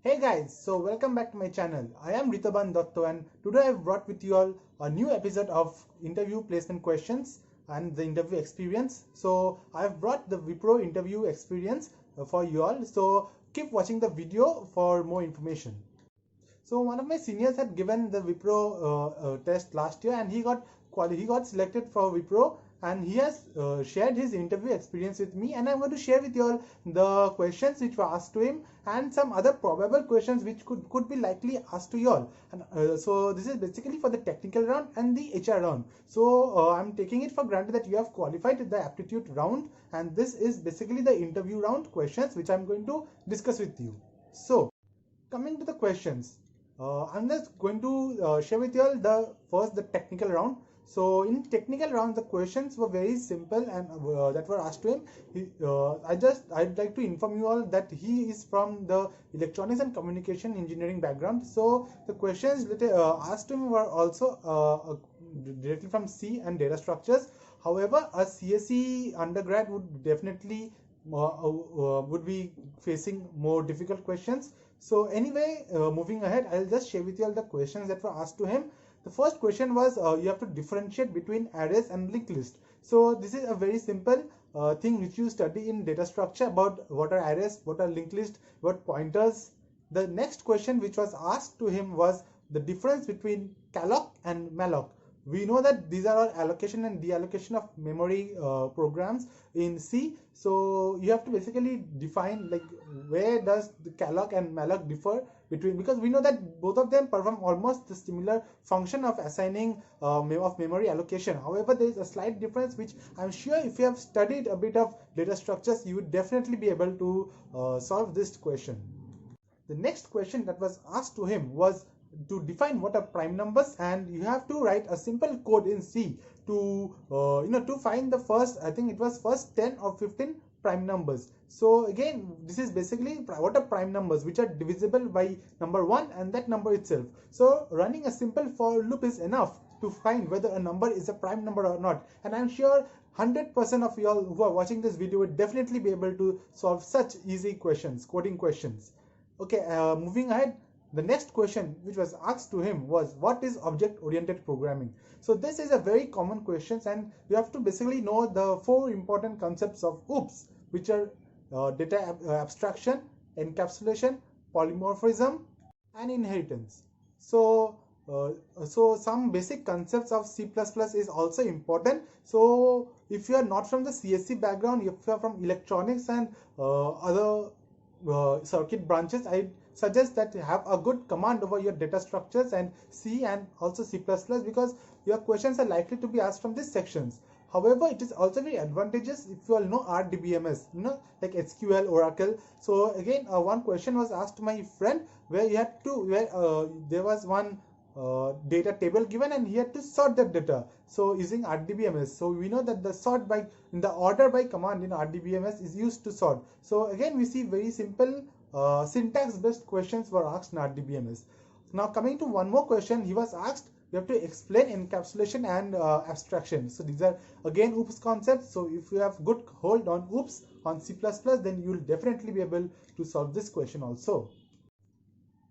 Hey guys, so welcome back to my channel. I am Ritaban Dotto and today I've brought with you all a new episode of interview placement questions and the interview experience. So I've brought the WIPRO interview experience for you all. So keep watching the video for more information. So one of my seniors had given the WIPRO test last year, and he got selected for WIPRO, and he has shared his interview experience with me, and I'm going to share with you all the questions which were asked to him and some other probable questions which could be likely asked to you all. And so this is basically for the technical round and the HR round. So I'm taking it for granted that you have qualified the aptitude round, and this is basically the interview round questions which I'm going to discuss with you. So coming to the questions, I'm just going to share with you all the technical round. So in technical round, the questions were very simple and that were asked to him. I'd like to inform you all that he is from the electronics and communication engineering background. So the questions that asked to him were also directly from C and data structures. However, a CSE undergrad would definitely would be facing more difficult questions. So anyway, moving ahead, I'll just share with you all the questions that were asked to him. The first question was you have to differentiate between arrays and linked list. So this is a very simple thing which you study in data structure about what are arrays, what are linked list, what pointers. The next question which was asked to him was the difference between calloc and malloc. We know that these are all allocation and deallocation of memory programs in C. So you have to basically define like where does the calloc and malloc differ between, because we know that both of them perform almost the similar function of assigning of memory allocation. However, there is a slight difference which I'm sure if you have studied a bit of data structures, you would definitely be able to solve this question. The next question that was asked to him was to define what are prime numbers, and you have to write a simple code in C to to find the first, I think it was first 10 or 15 prime numbers. So again, this is basically what are prime numbers which are divisible by number 1 and that number itself. So running a simple for loop is enough to find whether a number is a prime number or not, and I'm sure 100% of you all who are watching this video would definitely be able to solve such easy questions, coding questions. Okay, moving ahead. The next question which was asked to him was, what is object-oriented programming? So this is a very common question, and you have to basically know the 4 important concepts of OOPS, which are data abstraction, encapsulation, polymorphism, and inheritance. So some basic concepts of C++ is also important. So if you are not from the CSC background, if you are from electronics and other circuit branches, I suggest that you have a good command over your data structures and C and also C++, because your questions are likely to be asked from these sections. However, it is also very advantageous if you all know RDBMS, like SQL, Oracle. So again, one question was asked to my friend where there was one data table given and he had to sort that data, so using RDBMS. So we know that the sort by in the order by command in RDBMS is used to sort. So again, we see very simple syntax based questions were asked in RDBMS. Now coming to one more question, he was asked you have to explain encapsulation and abstraction. So these are again OOPS concepts. So if you have good hold on OOPS on C++, then you will definitely be able to solve this question also.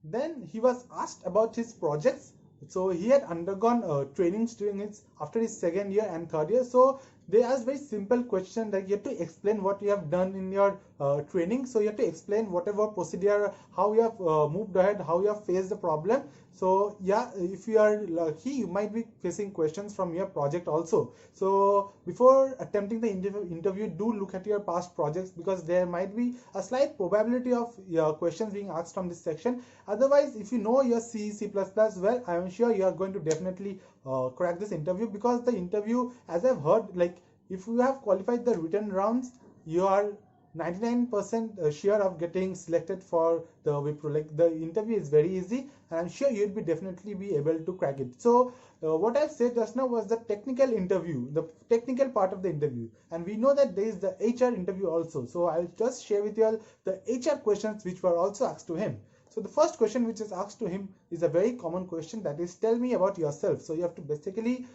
Then he was asked about his projects. So he had undergone trainings after his second year and third year. So they asked very simple question, like you have to explain what you have done in your training. So you have to explain whatever procedure, how you have moved ahead, how you have faced the problem. So yeah, if you are lucky, you might be facing questions from your project also. So before attempting the interview, do look at your past projects, because there might be a slight probability of questions being asked from this section. Otherwise, if you know your C++ well, I am sure you are going to definitely crack this interview, because the interview, as I've heard, like if you have qualified the written rounds, you are 99% sure of getting selected for the WIPRO. Like the interview is very easy, and I'm sure you'll be definitely be able to crack it. So what I've said just now was the technical interview, the technical part of the interview, and we know that there is the HR interview also. So I'll just share with you all the HR questions which were also asked to him. So the first question which is asked to him is a very common question, that is, tell me about yourself. So you have to basically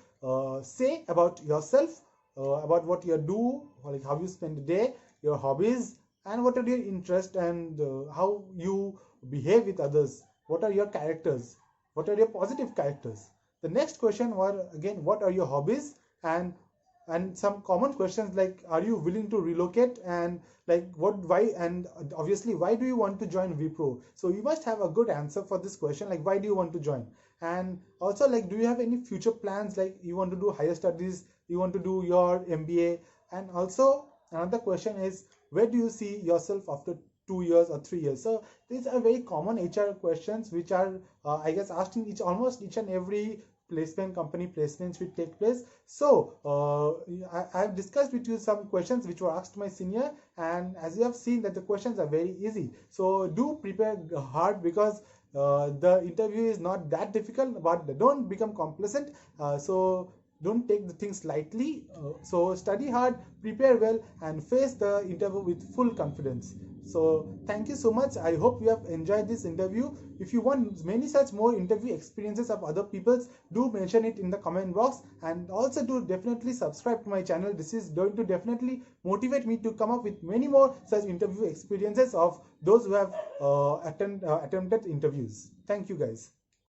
say about yourself, about what you do, like how you spend the day, your hobbies, and what are your interests, and how you behave with others? What are your characters? What are your positive characters? The next question were again, what are your hobbies? And some common questions like, are you willing to relocate, and like what, why, and obviously why do you want to join WIPRO? So you must have a good answer for this question, like why do you want to join? And also, like, do you have any future plans, like you want to do higher studies, you want to do your MBA? And also another question is, where do you see yourself after 2 years or 3 years? So these are very common HR questions which are I guess asked in almost each and every company placements will take place. So I have discussed with you some questions which were asked to my senior, and as you have seen that the questions are very easy. So do prepare hard, because the interview is not that difficult, but don't become complacent. So don't take the things lightly. So study hard, prepare well, and face the interview with full confidence. So thank you so much. I hope you have enjoyed this interview. If you want many such more interview experiences of other people's, do mention it in the comment box, and also do definitely subscribe to my channel. This is going to definitely motivate me to come up with many more such interview experiences of those who have attempted interviews. Thank you guys.